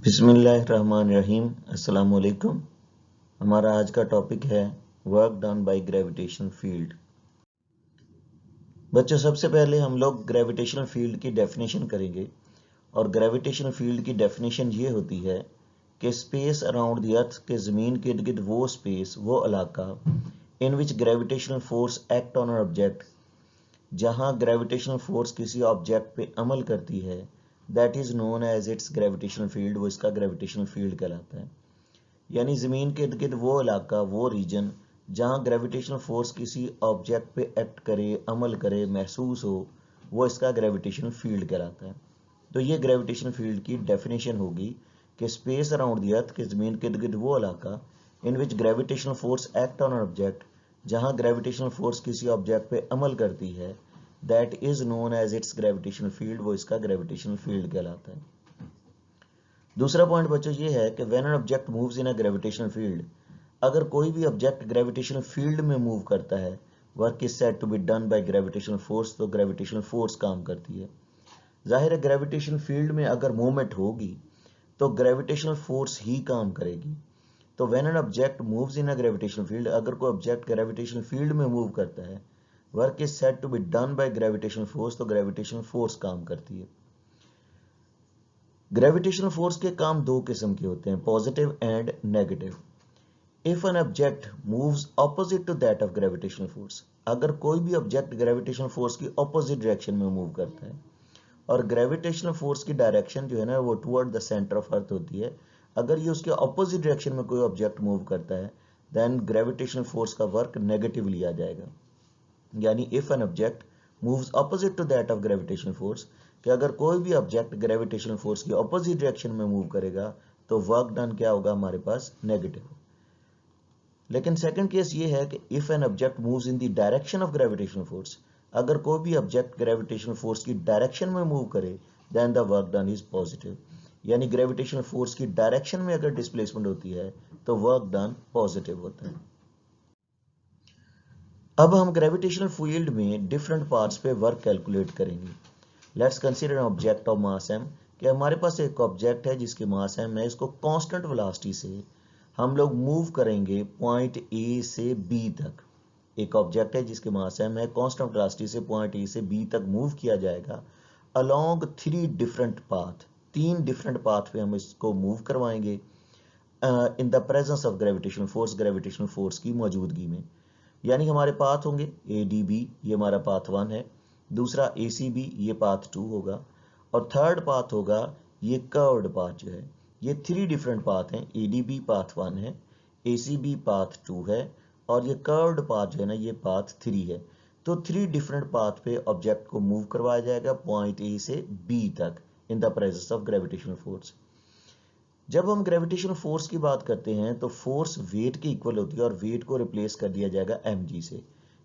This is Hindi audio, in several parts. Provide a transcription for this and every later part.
बिस्मिल्लाहिर्रहमानिर्रहीम। अस्सलाम वालेकुम। हमारा आज का टॉपिक है work done by gravitational field. बच्चों, सबसे पहले हम लोग ग्रेविटेशनल फील्ड की डेफिनेशन करेंगे और ग्रेविटेशनल फील्ड की डेफिनेशन ये होती है कि स्पेस अराउंड द अर्थ के ज़मीन के इर्द गिर्द वो स्पेस, वो इलाका in which gravitational force act on an object, जहाँ ग्रेविटेशनल फोर्स किसी ऑब्जेक्ट पे अमल करती है, that is known as its gravitational field, वो इसका ग्रेविटेशनल फील्ड कहलाता है। यानी ज़मीन के इर्द गिर्द वो इलाका, वो रीजन जहाँ ग्रेविटेशनल फोर्स किसी ऑब्जेक्ट पे एक्ट करे, अमल करे, महसूस हो, वो इसका ग्रेविटेशनल फील्ड कहलाता है। तो ये ग्रेविटेशनल फील्ड की डेफिनेशन होगी कि स्पेस अराउंड द अर्थ के ज़मीन के इर्द गिर्द वो इलाका in which gravitational force act on an object, जहाँ ग्रेविटेशनल फोर्स किसी ऑब्जेक्ट पे अमल करती है, that is known as its gravitational field, वो इसका ग्रेविटेशनल फील्ड कहलाता है। दूसरा पॉइंट बच्चों ये है कि when an object moves in a gravitational field, अगर कोई भी ऑब्जेक्ट ग्रेविटेशनल फील्ड में मूव करता है, work is said to be done by gravitational force, तो ग्रेविटेशनल फोर्स काम करती है। जाहिर है ग्रेविटेशनल फील्ड में अगर मूवमेंट होगी तो ग्रेविटेशनल फोर्स ही काम करेगी। तो when an object moves in a gravitational field, अगर कोई ऑब्जेक्ट ग्रेविटेशनल फील्ड में मूव करता है, work is said to be done by gravitational force, तो ग्रेविटेशनल फोर्स काम करती है। ग्रेविटेशनल फोर्स के काम दो किस्म के होते हैं, positive and negative. If an object moves opposite to that of gravitational force, अगर कोई भी ऑब्जेक्ट ग्रेविटेशनल फोर्स की ऑपोजिट डायरेक्शन में मूव करता है, और ग्रेविटेशनल फोर्स की डायरेक्शन जो है ना वो टुवर्ड द सेंटर ऑफ अर्थ होती है, अगर ये उसके ऑपोजिट डायरेक्शन में कोई ऑब्जेक्ट मूव करता है, देन ग्रेविटेशनल फोर्स का वर्क नेगेटिव लिया जाएगा। यानी if an object moves opposite to that of gravitational force, कि अगर कोई भी ऑब्जेक्ट ग्रेविटेशनल फोर्स की ऑपोजिट डायरेक्शन में मूव करेगा तो वर्क डन क्या होगा हमारे पास, नेगेटिव। लेकिन सेकंड केस ये है कि if an object moves in the direction of gravitational force, अगर कोई भी ऑब्जेक्ट ग्रेविटेशनल फोर्स की डायरेक्शन में मूव करे, then the work done is positive. यानी ग्रेविटेशनल फोर्स की डायरेक्शन में अगर डिस्प्लेसमेंट होती है तो वर्क डन पॉजिटिव होता है। अब हम ग्रेविटेशनल फील्ड में डिफरेंट पार्ट्स पे वर्क कैलकुलेट करेंगे। Let's consider an object of mass m, कि हमारे पास एक ऑब्जेक्ट है जिसकी मास m है, इसको कांस्टेंट वेलोसिटी से हम लोग मूव करेंगे पॉइंट ए से बी तक। एक ऑब्जेक्ट है जिसकी मास m है, कांस्टेंट वेलोसिटी से पॉइंट ए से बी तक मूव किया जाएगा along 3 different path, 3 different path पे हम इसको मूव करवाएंगे in the presence of gravitational force, gravitational force की मौजूदगी में। यानी हमारे पाथ होंगे ए डी बी, ये हमारा पाथ 1 है, दूसरा ए सी बी, ये पाथ 2 होगा, और थर्ड पाथ होगा ये कर्व्ड पाथ जो है। ये 3 डिफरेंट पाथ हैं, ए डी बी पाथ 1 है, ए सी बी पाथ 2 है, और ये कर्व्ड पाथ जो है ना ये पाथ 3 है। तो 3 डिफरेंट पाथ पे ऑब्जेक्ट को मूव करवाया जाएगा पॉइंट ए से बी तक in the presence of gravitational force. जब हम ग्रेविटेशनल फोर्स की बात करते हैं तो फोर्स वेट के इक्वल होती है, और वेट को रिप्लेस कर दिया जाएगा mg से।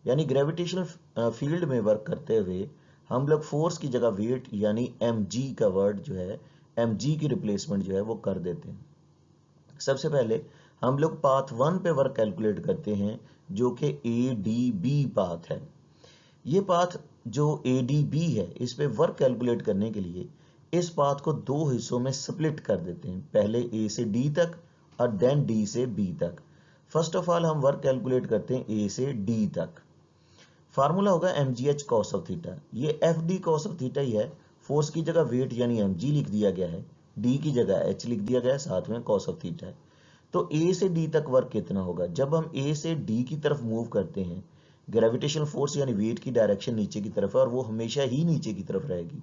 यानी ग्रेविटेशनल फील्ड में वर्क करते हुए हम लोग फोर्स की जगह वेट यानी mg का वर्ड जो है, mg की रिप्लेसमेंट जो है वो कर देते हैं। सबसे पहले हम लोग पाथ 1 पे वर्क कैलकुलेट करते हैं जो कि ADB पाथ है। ये पाथ जो ADB है, इस पे वर्क कैलकुलेट करने के लिए इस पाथ को 2 हिस्सों में स्प्लिट कर देते हैं, पहले A से D तक और देन D से B तक। फर्स्ट ऑफ ऑल हम वर्क कैलकुलेट करते हैं A से D तक। फार्मूला होगा mgh cos ऑफ थीटा, ये FD cos ऑफ थीटा ही है। फोर्स की जगह वेट यानी mg लिख दिया गया है, D की जगह h लिख दिया गया है, साथ में cos ऑफ थीटा है। तो A से D तक वर्क कितना होगा, जब हम A से D की तरफ मूव करते हैं, ग्रेविटेशनल फोर्स यानी वेट की डायरेक्शन नीचे की तरफ है और वो हमेशा ही नीचे की तरफ रहेगी,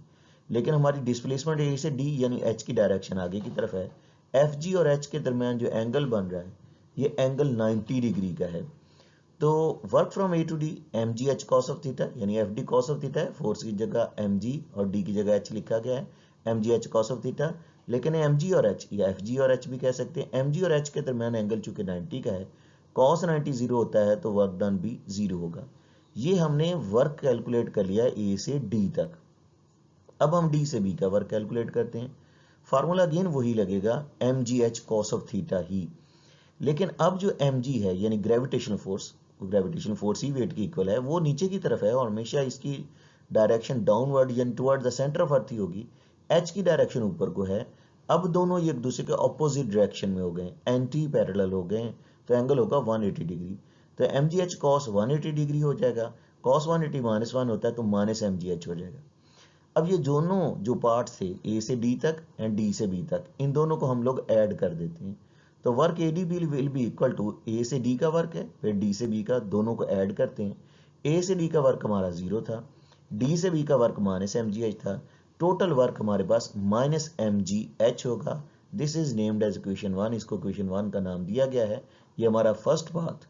लेकिन हमारी डिस्प्लेसमेंट ए से डी यानी एच की डायरेक्शन आगे की तरफ है। एफ जी और एच के दरमियान जो एंगल बन रहा है ये एंगल 90 डिग्री का है। तो work from A to D M G H cos of theta यानी F D cos of theta है, फोर्स की जगह एम जी और डी की जगह एच लिखा गया है, M G H cos of theta. लेकिन एम जी और एच या एफ जी और एच भी कह सकते हैं, एम जी और एच के दरमियान एंगल चूंकि 90 का है, कॉस 90 जीरो होता है तो वर्क डन भी जीरो होगा। ये हमने वर्क कैलकुलेट कर लिया ए से डी तक। अब हम डी से बी का वर्क कैलकुलेट करते हैं। फार्मूला अगेन वही लगेगा, M G H cos of theta ही। लेकिन अब जो एम जी है यानी ग्रेविटेशनल फोर्स ही वेट की इक्वल है, वो नीचे की तरफ है और हमेशा इसकी डायरेक्शन डाउनवर्ड यानी toward the centre of earth ही होगी। एच की डायरेक्शन ऊपर को है, अब दोनों एक दूसरे के ऑपोजिट डायरेक्शन में हो गए, एंटी पैरेलल हो गए, तो एंगल होगा 180 डिग्री। तो M G H cos 180 degree हो जाएगा, कॉस 180 -1 होता है तो माइनस एम जी एच हो जाएगा। अब ये दोनों जो पार्ट थे ए से डी तक एंड डी से बी तक, इन दोनों को हम लोग ऐड कर देते हैं। तो work A D B will be equal to A से डी का वर्क है फिर डी से बी का, दोनों को ऐड करते हैं। ए से डी का वर्क हमारा 0 था, डी से बी का work minus M G H था, टोटल वर्क हमारे पास माइनस एम जी एच होगा। This is named as equation 1, इसको इक्वेशन 1 का नाम दिया गया है। ये हमारा first path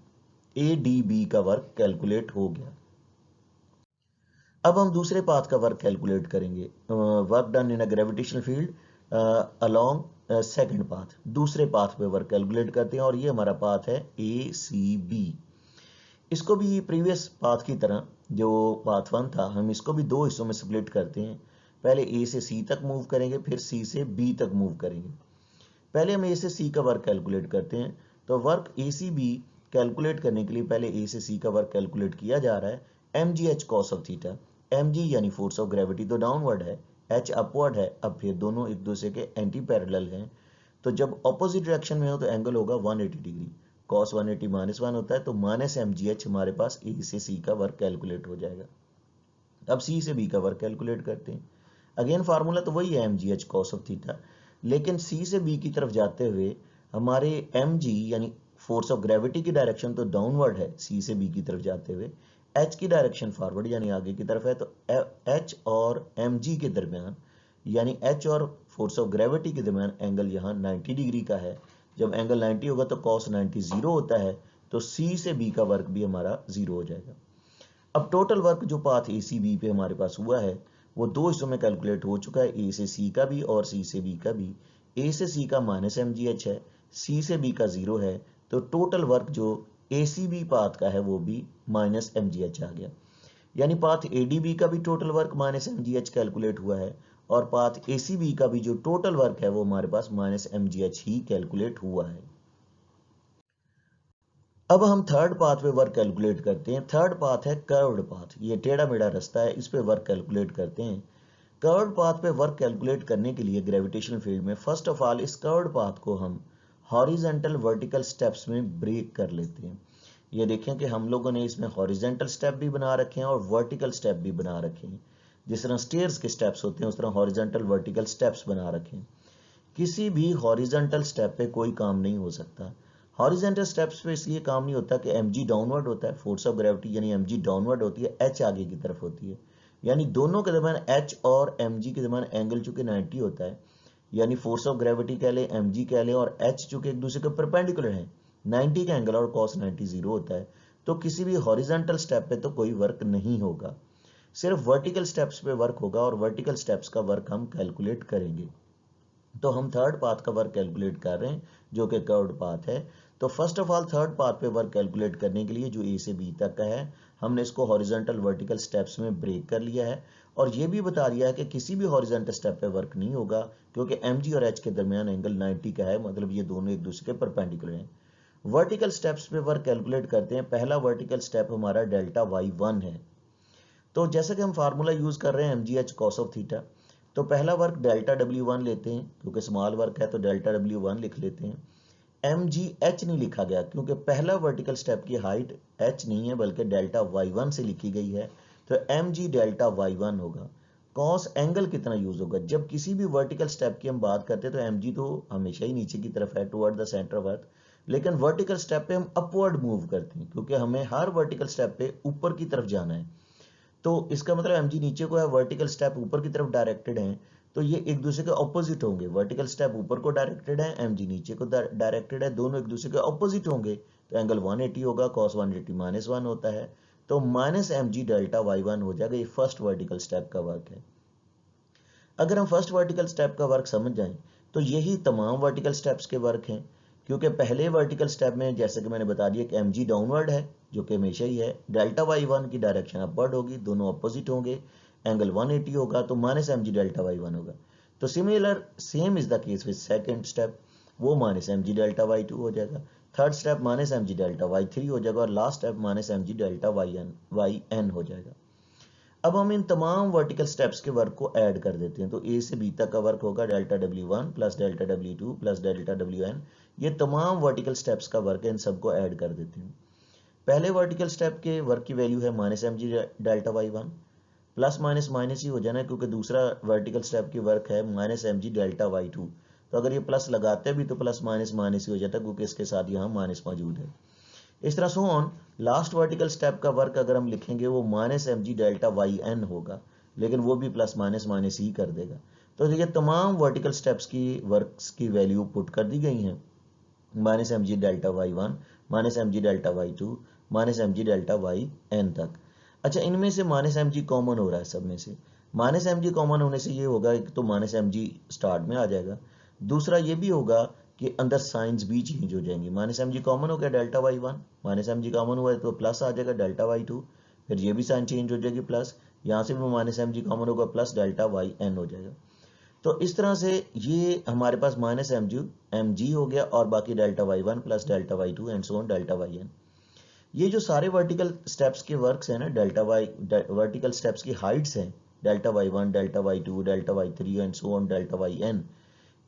A D B का वर्क कैलकुलेट हो गया। अब हम दूसरे पाथ का वर्क कैलकुलेट करेंगे, work done in a gravitational field along second path. दूसरे पाथ पे वर्क कैलकुलेट करते हैं और ये हमारा पाथ है ए सी बी। इसको भी प्रीवियस पाथ की तरह जो पाथ 1 था, हम इसको भी दो हिस्सों में स्प्लिट करते हैं। पहले ए से सी तक मूव करेंगे, फिर सी से बी तक मूव करेंगे। पहले हम ए से सी का वर्क कैलकुलेट करते हैं। तो वर्क ए सी बी कैलकुलेट करने के लिए पहले ए से सी का वर्क कैलकुलेट किया जा रहा है। M G H cos of theta, M G यानी फोर्स ऑफ ग्रेविटी तो डाउनवर्ड है, एच अपवर्ड है। अब फिर दोनों एक दूसरे के एंटी पैरेलल हैं, तो जब ऑपोजिट डायरेक्शन में हो तो एंगल होगा 180 डिग्री। कॉस 180 -1 होता है तो माइनस एम जी एच हमारे पास ए से सी का वर्क कैलकुलेट हो जाएगा। अब सी से बी का वर्क कैलकुलेट करते हैं। अगेन फार्मूला तो वही है M G H cos of theta, लेकिन सी से बी की तरफ जाते हुए हमारे एम जी यानी फोर्स ऑफ ग्रेविटी की डायरेक्शन तो डाउनवर्ड है सी से बी की तरफ जाते हुए, एच की डायरेक्शन फॉरवर्ड यानी आगे की तरफ है। तो एच और एम जी के दरमियान यानी एच और फोर्स ऑफ ग्रेविटी के दरमियान एंगल यहाँ 90 डिग्री का है। जब एंगल 90 होगा तो कॉस 90 0 होता है, तो सी से बी का वर्क भी हमारा 0 हो जाएगा। अब टोटल वर्क जो पाथ ए सी बी पे हमारे पास हुआ है वो दो हिस्सों में कैलकुलेट हो चुका है, ए से सी का भी और सी से बी का भी। ए से सी का माइनस एम जी एच है, सी से बी का 0 है, तो टोटल वर्क जो ए सी बी पाथ का है वो भी माइनस एम जी एच आ गया। यानी पाथ ए डी बी का भी total work minus M G H calculate हुआ है और पाथ ए सी बी का भी जो टोटल वर्क है वो हमारे पास माइनस एम जी एच ही कैलकुलेट हुआ है। अब हम थर्ड पाथ पे वर्क कैलकुलेट करते हैं। थर्ड पाथ है कर्व्ड पाथ, ये टेढ़ा मेढ़ा रास्ता है, इस पे वर्क कैलकुलेट करते हैं। कर्व्ड पाथ पे वर्क कैलकुलेट करने के लिए ग्रेविटेशनल फील्ड में फर्स्ट ऑफ ऑल इस कर्व्ड पाथ को हम हॉरिजेंटल वर्टिकल स्टेप्स में ब्रेक कर लेते हैं। ये देखें कि हम लोगों ने इसमें हॉरिजेंटल स्टेप भी बना रखे हैं और वर्टिकल स्टेप भी बना रखे हैं। जिस तरह स्टेयर्स के स्टेप्स होते हैं उस तरह हॉरिजेंटल वर्टिकल स्टेप्स बना रखे हैं। किसी भी हॉरिजेंटल स्टेप पे कोई काम नहीं हो सकता। हॉरिजेंटल स्टेप्स पे इसलिए काम नहीं होता कि एम जी डाउनवर्ड होता है, फोर्स ऑफ ग्रेविटी यानी एम जी डाउनवर्ड होती है, एच आगे की तरफ होती है। यानी दोनों के दरमियान एच और एम जी के दरमियान एंगल चूंकि 90 होता है, यानी फोर्स ऑफ ग्रेविटी कह लें, एम जी कह लें और एच चूंकि एक दूसरे के परपेंडिकुलर है, 90 का एंगल और कॉस 90 0 होता है, तो किसी भी हॉरिजेंटल स्टेप पे तो कोई वर्क नहीं होगा, सिर्फ वर्टिकल स्टेप्स पे वर्क होगा और वर्टिकल स्टेप्स का वर्क हम कैलकुलेट करेंगे। तो हम थर्ड पाथ का वर्क कैलकुलेट कर रहे हैं जो कि कर्व्ड पाथ है। तो first of all third path पे वर्क कैलकुलेट करने के लिए जो ए से बी तक का है, हमने इसको हॉरिजॉन्टल वर्टिकल स्टेप्स में ब्रेक कर लिया है और ये भी बता दिया है कि किसी भी हॉरिजॉन्टल स्टेप पे वर्क नहीं होगा क्योंकि एम जी और एच के दरमियान एंगल 90 का है, मतलब ये दोनों एक दूसरे के परपेंडिकुलर हैं। वर्टिकल स्टेप्स पे वर्क कैलकुलेट करते हैं। पहला वर्टिकल स्टेप हमारा डेल्टा वाई 1 है। तो जैसे कि हम फार्मूला यूज कर रहे हैं M G H cos of theta, तो पहला वर्क डेल्टा W1 लेते हैं, क्योंकि स्मॉल वर्क है तो डेल्टा W1 लिख लेते हैं। एम जी एच नहीं लिखा गया क्योंकि पहला वर्टिकल स्टेप की हाइट एच नहीं है बल्कि डेल्टा Y1 से लिखी गई है, तो एम जी डेल्टा Y1 होगा। कॉस एंगल कितना यूज होगा, जब किसी भी वर्टिकल स्टेप की हम बात करते हैं तो एम जी तो हमेशा ही नीचे की तरफ है, टुवर्ड द सेंटर ऑफ अर्थ, लेकिन वर्टिकल स्टेप पे हम अपवर्ड मूव करते हैं क्योंकि हमें हर वर्टिकल स्टेप पे ऊपर की तरफ जाना है। तो इसका मतलब एम जी नीचे को है, वर्टिकल स्टेप ऊपर की तरफ डायरेक्टेड है, तो ये एक दूसरे के ऑपोजिट होंगे। वर्टिकल स्टेप ऊपर को डायरेक्टेड है, एम जी नीचे को डायरेक्टेड है, दोनों एक दूसरे के ऑपोजिट होंगे, तो एंगल 180 होगा, कॉस 180 -1 होता है, तो minus M G delta Y1 हो जाएगा। ये फर्स्ट वर्टिकल स्टेप का वर्क है। अगर हम फर्स्ट वर्टिकल स्टेप का वर्क समझ जाएं तो यही तमाम वर्टिकल स्टेप्स के वर्क हैं, क्योंकि पहले वर्टिकल स्टेप में जैसे कि मैंने बता दिया कि एम जी डाउनवर्ड है जो कि हमेशा ही है, डेल्टा Y1 की डायरेक्शन अपवर्ड होगी, दोनों अपोजिट होंगे, एंगल 180 होगा, तो minus M G delta Y1 होगा। तो similar same is the case with second step, वो minus M G delta Y2 हो जाएगा। Third step minus M G delta Y3 हो जाएगा और last step minus M G delta YN हो जाएगा। अब हम इन तमाम वर्टिकल स्टेप्स के वर्क को ऐड कर देते हैं। तो ए से बी तक का वर्क होगा delta W1 plus delta W2 plus delta WN। ये तमाम वर्टिकल स्टेप्स का वर्क है, इन सबको ऐड कर देते हैं। पहले वर्टिकल स्टेप के वर्क की वैल्यू है -mg delta Y1, plus minus minus ही हो जाना क्योंकि दूसरा वर्टिकल स्टेप की वर्क है -mg डेल्टा Y2। तो अगर ये प्लस लगाते भी तो प्लस माइनस माइनस ही हो जाता क्योंकि इसके साथ यहाँ माइनस मौजूद है। इस तरह so on last vertical step का वर्क अगर हम लिखेंगे वो -mg डेल्टा YN होगा, लेकिन वो भी प्लस माइनस माइनस ही कर देगा। तो ये तमाम वर्टिकल स्टेप्स की वर्क्स की वैल्यू पुट कर दी गई हैं, -mg delta Y1, -mg delta Y2, -mg delta YN तक। अच्छा, इनमें से -mg कॉमन हो रहा है सब में से। -mg कॉमन होने से ये होगा कि तो -mg स्टार्ट में आ जाएगा। दूसरा ये भी होगा कि अंदर साइंस भी चेंज हो जाएंगी। -mg कॉमन हो गया डेल्टा Y1, -mg कॉमन हुआ है तो प्लस आ जाएगा डेल्टा Y2, फिर ये भी साइन चेंज हो जाएगी प्लस, यहाँ से भी -mg कॉमन होगा प्लस डेल्टा YN हो जाएगा। तो इस तरह से ये हमारे पास -mg हो गया और बाकी delta Y1 plus delta Y2 and so on delta YN। ये जो सारे वर्टिकल स्टेप्स के वर्क्स हैं ना, वर्टिकल स्टेप्स की हाइट्स हैं, delta Y1 delta Y2 delta Y3 and so on delta YN।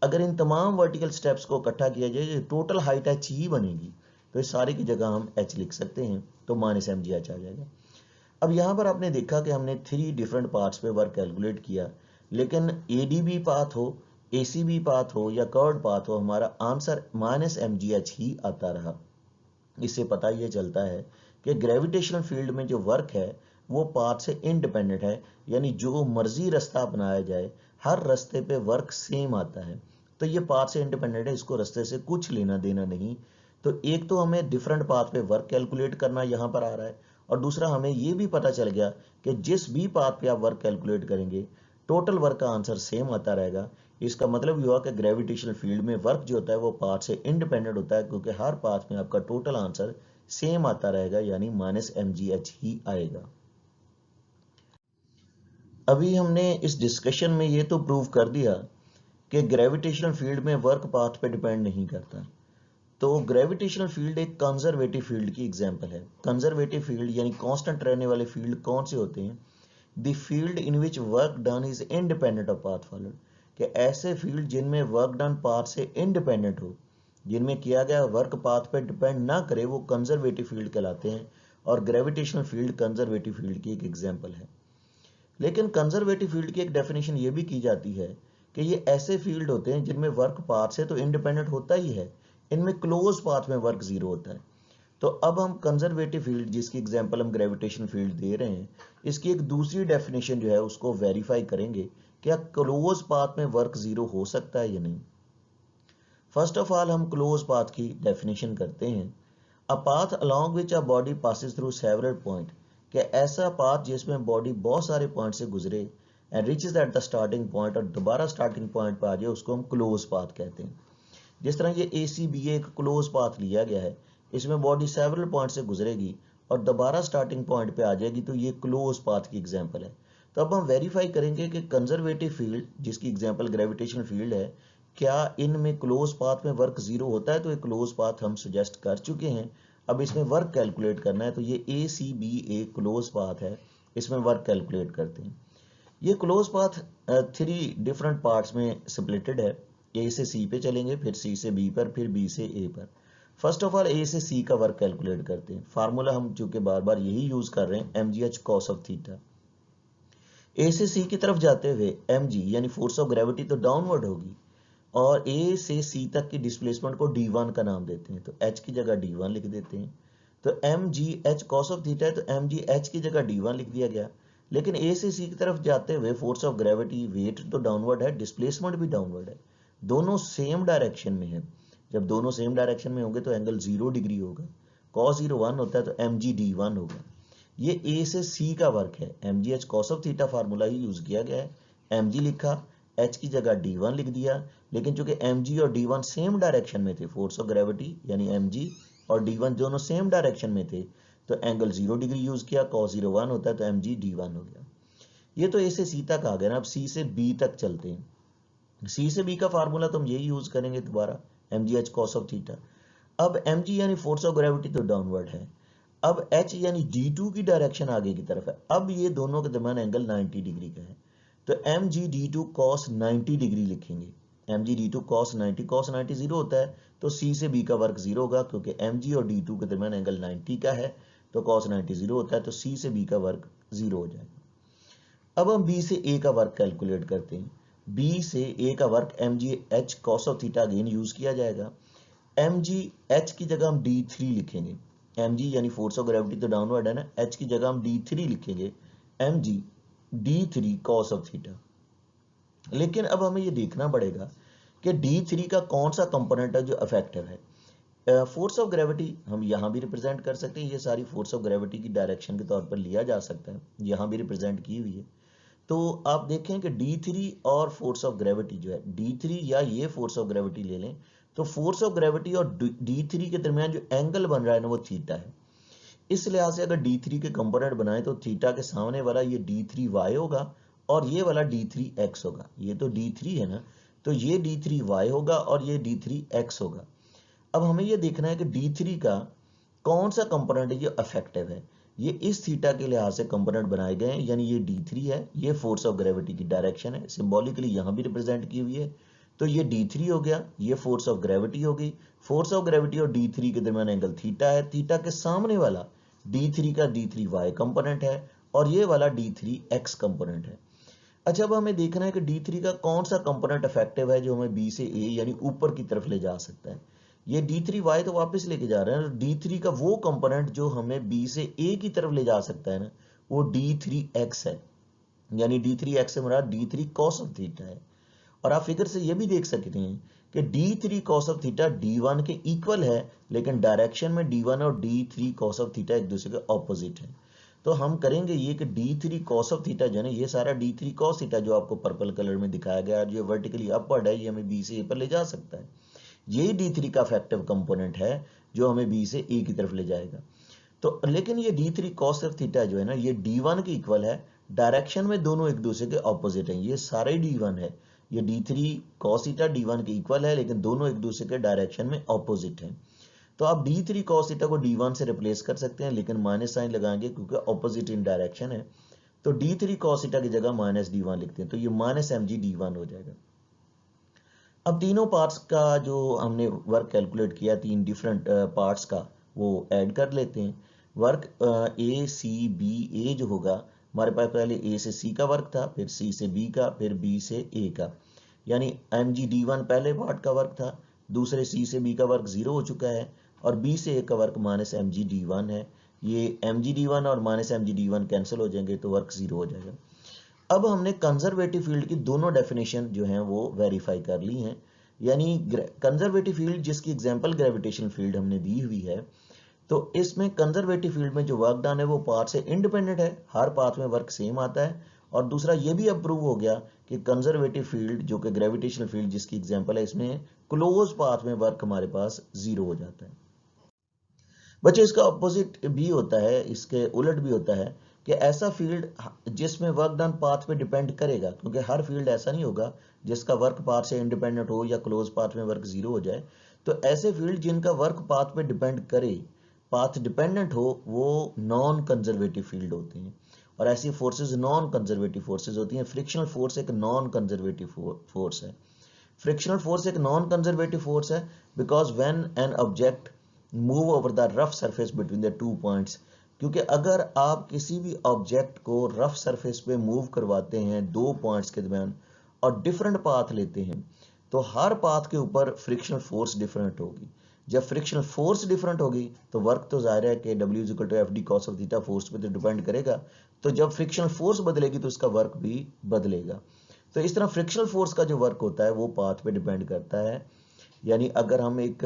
अगर इन तमाम वर्टिकल स्टेप्स को इकट्ठा किया जाए टोटल हाइट h ही बनेगी। तो इस सारे की जगह हम h लिख सकते हैं, तो -mgh आ जाएगा। अब यहाँ पर आपने देखा कि हमने 3 डिफरेंट पार्ट्स पे वर्क कैलकुलेट किया, लेकिन ADB पाथ हो, ACB पाथ हो या कर्व्ड पाथ हो, हमारा आंसर -mgh ही आता रहा। इससे पता ये चलता है कि ग्रेविटेशनल फील्ड में जो वर्क है वो पाथ से इंडिपेंडेंट है, यानी जो मर्जी रास्ता अपनाया जाए हर रास्ते पे वर्क सेम आता है। तो ये पाथ से इंडिपेंडेंट है, इसको रास्ते से कुछ लेना देना नहीं। तो एक तो हमें डिफरेंट पाथ पे वर्क कैलकुलेट करना यहाँ पर आ रहा है, और दूसरा हमें ये भी पता चल गया कि जिस भी पाथ पे आप वर्क कैलकुलेट करेंगे टोटल वर्क का आंसर सेम आता रहेगा। इसका मतलब ये हुआ कि ग्रेविटेशनल फील्ड में वर्क जो होता है वो पाथ से इंडिपेंडेंट होता है, क्योंकि हर पाथ में आपका टोटल आंसर सेम आता रहेगा, यानी -mgh ही आएगा। अभी हमने इस डिस्कशन में ये तो प्रूव कर दिया कि ग्रेविटेशनल फील्ड में वर्क पाथ पे डिपेंड नहीं करता। तो ग्रेविटेशनल फील्ड एक कंजर्वेटिव फील्ड की एग्जांपल है। कंजर्वेटिव फील्ड यानी कांस्टेंट रहने वाले फील्ड कौन से होते हैं? The field in which work done is independent of path followed, कि ऐसे फील्ड जिनमें वर्क डन पाथ से इंडिपेंडेंट हो, जिनमें किया गया वर्क पाथ पे डिपेंड ना करे, वो कंजर्वेटिव फील्ड कहलाते हैं। और ग्रेविटेशनल फील्ड कंजर्वेटिव फील्ड की एक एग्जांपल है। लेकिन कंजर्वेटिव फील्ड की एक डेफिनेशन ये भी की जाती है कि ये ऐसे फील्ड होते हैं जिनमें वर्क पाथ से तो इंडिपेंडेंट होता ही है, इनमें क्लोज पाथ में वर्क जीरो होता है। तो अब हम कंजर्वेटिव फील्ड, जिसकी एग्जांपल हम ग्रेविटेशन फील्ड दे रहे हैं, इसकी एक दूसरी डेफिनेशन जो है उसको वेरीफाई करेंगे, क्या क्लोज पाथ में वर्क जीरो हो सकता है या नहीं। फर्स्ट ऑफ ऑल हम क्लोज पाथ की डेफिनेशन करते हैं। A path along which a body passes through several point, कि ऐसा पाथ जिसमें बॉडी बहुत सारे पॉइंट से गुजरे and reaches at the starting point, और दोबारा स्टार्टिंग पॉइंट पर आ जाए, उसको हम क्लोज पाथ कहते हैं। जिस तरह ये ACBA एक क्लोज पाथ लिया गया है, इसमें बॉडी सेवरल पॉइंट से गुजरेगी और दोबारा स्टार्टिंग पॉइंट पे आ जाएगी, तो ये क्लोज पाथ की एग्जांपल है। तो अब हम वेरीफाई करेंगे कि कंजर्वेटिव फील्ड, जिसकी एग्जांपल ग्रेविटेशनल फील्ड है, क्या इनमें क्लोज पाथ में वर्क जीरो होता है। तो ये क्लोज पाथ हम सजेस्ट कर चुके हैं। अब इसमें वर्क कैलकुलेट करना है, तो ये ACBA क्लोज पाथ है, इसमें वर्क कैलकुलेट करते हैं। ये क्लोज पाथ 3 डिफरेंट पार्ट्स में स्प्लिटेड है। A से C पे चलेंगे, फिर C से B पर, फिर B से A पर। फर्स्ट ऑफ ऑल A से C का वर्क कैलकुलेट करते हैं। फार्मूला हम चूंकि बार बार यही यूज कर रहे हैं, mgh cos of theta. A से C की तरफ जाते हुए mg यानी फोर्स ऑफ ग्रेविटी तो डाउनवर्ड होगी, और A से C तक की डिस्प्लेसमेंट को d1 का नाम देते हैं, तो h की जगह d1 लिख देते हैं। तो mgh cos ऑफ थीटा है, तो mgh की जगह d1 लिख दिया गया। लेकिन A से C की तरफ जाते हुए फोर्स ऑफ ग्रेविटी, वेट तो डाउनवर्ड है, डिस्प्लेसमेंट भी डाउनवर्ड है, दोनों सेम डायरेक्शन में है। जब दोनों सेम डायरेक्शन में होंगे तो एंगल 0 डिग्री होगा। cos 0 1 होता है, तो mg d1 होगा। ये A से C का वर्क है, mgh cos of theta formula he use किया गया है। mg लिखा, h की जगह d1 लिख दिया। लेकिन चूंकि mg और d1 सेम डायरेक्शन में थे, फोर्स ऑफ ग्रेविटी यानी mg और d1 दोनों सेम डायरेक्शन में थे, तो एंगल 0 डिग्री यूज किया, cos 0 1 होता है, तो mg d1 हो गया। ये तो A से C तक आ गया ना। अब C से B तक चलते हैं। C से B का फार्मूला तो हम यही यूज करेंगे दोबारा, mgh cos ऑफ थीटा। अब mg यानी फोर्स ऑफ ग्रेविटी तो डाउनवर्ड है, अब h यानी d2 की डायरेक्शन आगे की तरफ है। अब ये दोनों के दरमियान एंगल 90 डिग्री का है, तो mg d2 cos 90 डिग्री लिखेंगे। mg d2 cos 90 जीरो होता है, तो c से b का वर्ग जीरो होगा, क्योंकि mg और d2 के दरमियान एंगल 90 का है, तो cos 90 जीरो होता है, तो c से b का वर्ग जीरो हो जाएगा। अब हम b से a का वर्ग कैलकुलेट करते हैं। b से a का वर्ग mg h cos of theta again use किया जाएगा। mg h की जगह हम d3 लिखेंगे। mg यानी फोर्स ऑफ ग्रेविटी तो डाउनवर्ड है ना, h की जगह हम d3 लिखेंगे, mg d3 cos of theta. लेकिन अब हमें ये देखना पड़ेगा कि d3 का कौन सा कंपोनेंट है जो इफेक्टिव है। फोर्स ऑफ ग्रेविटी हम यहाँ भी रिप्रेजेंट कर सकते हैं, ये सारी फोर्स ऑफ ग्रेविटी की डायरेक्शन के तौर पर लिया जा सकता है, यहाँ भी रिप्रेजेंट की हुई है। तो आप देखें कि d3 और फोर्स ऑफ ग्रेविटी जो है, d3 या ये फोर्स ऑफ ग्रेविटी ले लें, तो फोर्स ऑफ ग्रेविटी और d3 के दरमियान जो एंगल बन रहा है ना, वो थीटा है। इस लिहाज से अगर d3 के कंपोनेंट बनाएं तो थीटा के सामने वाला ये d3y होगा और ये वाला d3x होगा। ये तो d3 है ना, तो ये d3y होगा और ये d3x होगा। अब हमें ये देखना है कि d3 का कौन सा कंपोनेंट है जो इफेक्टिव है। ये इस थीटा के लिहाज से कंपोनेंट बनाए गए हैं, यानी ये d3 है, ये फोर्स ऑफ ग्रेविटी की डायरेक्शन है, सिंबॉलिकली यहां भी रिप्रेजेंट की हुई है। तो ये d3 हो गया, ये फोर्स ऑफ ग्रेविटी हो गई। फोर्स ऑफ ग्रेविटी और d3 के दरमियान एंगल थीटा है, थीटा के सामने वाला d3 का d3y कंपोनेंट है और ये वाला d3x कंपोनेंट है। अच्छा, अब हमें देखना है कि d3 का कौन सा कंपोनेंट इफेक्टिव है जो हमें b से a यानी ऊपर की तरफ ले जा सकता है। ये d3y तो वापस लेके जा रहे हैं, d3 का वो कंपोनेंट जो हमें b से a की तरफ ले जा सकता है ना, वो d3x है, यानी d3x से मुराद d3 cos ऑफ थीटा है। और आप फिगर से ये भी देख सकते हैं कि d3 cos of theta d1 के इक्वल है, लेकिन डायरेक्शन में d1 और d3 cos ऑफ थीटा एक दूसरे के ऑपोजिट है। तो हम करेंगे ये कि d3 cos ऑफ थीटा जो है ना, ये सारा d3 cos थीटा जो आपको पर्पल कलर में दिखाया गया, जो वर्टिकली अपवर्ड है, ये हमें b से a पर ले जा सकता है। यही d3 का इफेक्टिव कंपोनेंट है जो हमें b से a की तरफ ले जाएगा। तो लेकिन ये d3 cos ऑफ थीटा जो है ना, ये d1 के इक्वल है, डायरेक्शन में दोनों एक दूसरे के ऑपोजिट हैं, ये सारे d1 है। ये d3 cos थीटा d1 के इक्वल है, लेकिन दोनों एक दूसरे के डायरेक्शन में ऑपोजिट हैं। तो आप d3 cos थीटा को d1 से रिप्लेस कर सकते हैं, लेकिन माइनस साइन लगाएंगे क्योंकि ऑपोजिट इन डायरेक्शन है। तो d3 cos थीटा की जगह माइनस d1 लिखते हैं, तो ये माइनस mg d1 हो जाएगा। अब तीनों पार्ट्स का जो हमने वर्क कैलकुलेट किया, तीन डिफरेंट पार्ट्स का, वो ऐड कर लेते हैं। वर्क ए सी बी ए जो होगा, हमारे पास पहले ए से सी का वर्क था, फिर सी से बी का, फिर बी से ए का, यानी एम जी डी वन पहले पार्ट का वर्क था, दूसरे सी से बी का वर्क जीरो हो चुका है और बी से ए का work minus M G D one है। ये एम जी डी वन और minus M G D one cancel हो जाएंगे, तो वर्क जीरो हो जाएगा। अब हमने कंजर्वेटिव फील्ड की दोनों डेफिनेशन जो हैं वो वेरीफाई कर ली हैं, यानी कंजर्वेटिव फील्ड जिसकी एग्जांपल ग्रेविटेशनल फील्ड हमने दी हुई है, तो इसमें कंजर्वेटिव फील्ड में जो वर्क डन है वो पाथ से इंडिपेंडेंट है, हर पाथ में वर्क सेम आता है। और दूसरा ये भी अप्रूव हो गया कि कंजर्वेटिव फील्ड जो कि ग्रेविटेशनल फील्ड जिसकी एग्जांपल है, इसमें क्लोज पाथ में वर्क हमारे पास जीरो हो जाता है। बच्चों, इसका ऑपोजिट भी होता है, इसके उलट भी होता है कि ऐसा फील्ड जिसमें वर्क डन पाथ पे डिपेंड करेगा, क्योंकि हर फील्ड ऐसा नहीं होगा जिसका वर्क पाथ से इंडिपेंडेंट हो या क्लोज पाथ में वर्क जीरो हो जाए। तो ऐसे फील्ड जिनका वर्क पाथ पे डिपेंड करे, पाथ डिपेंडेंट हो, वो नॉन कंजर्वेटिव फील्ड होते हैं। और ऐसी फोर्सेज नॉन कंजर्वेटिव फोर्सेज होती हैं। फ्रिक्शनल फोर्स एक नॉन कंजर्वेटिव फोर्स है। फ्रिक्शनल फोर्स एक नॉन कंजर्वेटिव फोर्स है because when an object move over the rough surface between the two points, क्योंकि अगर आप किसी भी ऑब्जेक्ट को रफ सरफेस पे मूव करवाते हैं दो पॉइंट्स के दरमियान और डिफरेंट पाथ लेते हैं, तो हर पाथ के ऊपर फ्रिक्शनल फोर्स डिफरेंट होगी। जब फ्रिक्शनल फोर्स डिफरेंट होगी तो वर्क तो जाहिर है कि W equal to FD cos of theta force पे तो डिपेंड करेगा। तो जब फ्रिक्शनल फोर्स बदलेगी तो उसका वर्क भी बदलेगा। तो इस तरह फ्रिक्शनल फोर्स का जो वर्क होता है वो पाथ पे डिपेंड करता है। यानी अगर हम एक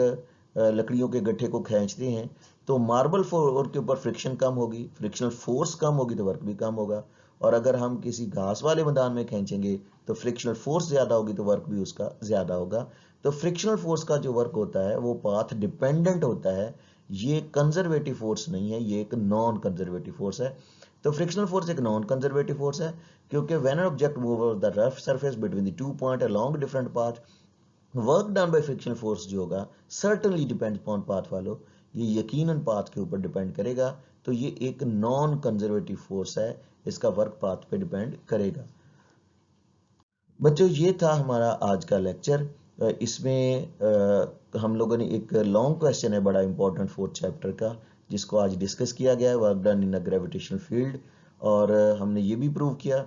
लकड़ियों के गट्ठे को खींचते हैं तो मार्बल फ्लोर के ऊपर फ्रिक्शन कम होगी, फ्रिक्शनल फोर्स कम होगी तो वर्क भी कम होगा। और अगर हम किसी घास वाले मैदान में खींचेंगे तो फ्रिक्शनल फोर्स ज्यादा होगी तो वर्क भी उसका ज्यादा होगा। तो फ्रिक्शनल फोर्स का जो वर्क होता है वो पाथ डिपेंडेंट होता है, ये कंजर्वेटिव फोर्स नहीं है, ये एक नॉन कंजर्वेटिव फोर्स है। तो फ्रिक्शनल फोर्स एक नॉन कंजर्वेटिव फोर्स है क्योंकि when an object move over the rough surface between the two point along different path, work done by frictional force जो होगा certainly depends upon path follow, ये यकीनन पाथ के ऊपर डिपेंड करेगा। तो ये एक नॉन कंजर्वेटिव फोर्स है, इसका वर्क पाथ पे डिपेंड करेगा। बच्चों ये था हमारा आज का लेक्चर। इसमें हम लोगों ने एक लॉन्ग क्वेश्चन है बड़ा इंपॉर्टेंट 4th चैप्टर का, जिसको आज डिस्कस किया गया है, work done in a gravitational field. और हमने ये भी प्रूव किया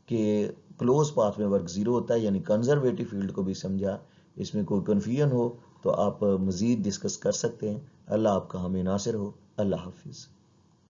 कि क्लोज पाथ में वर्क जीरो होता है, यानी कंजर्वेटिव फील्ड को भी समझा। इसमें कोई कन्फ्यूजन हो तो आप मजीद डिस्कस कर सकते हैं। अल्लाह आपका हमें नासिर हो। अल्लाह हाफिज़।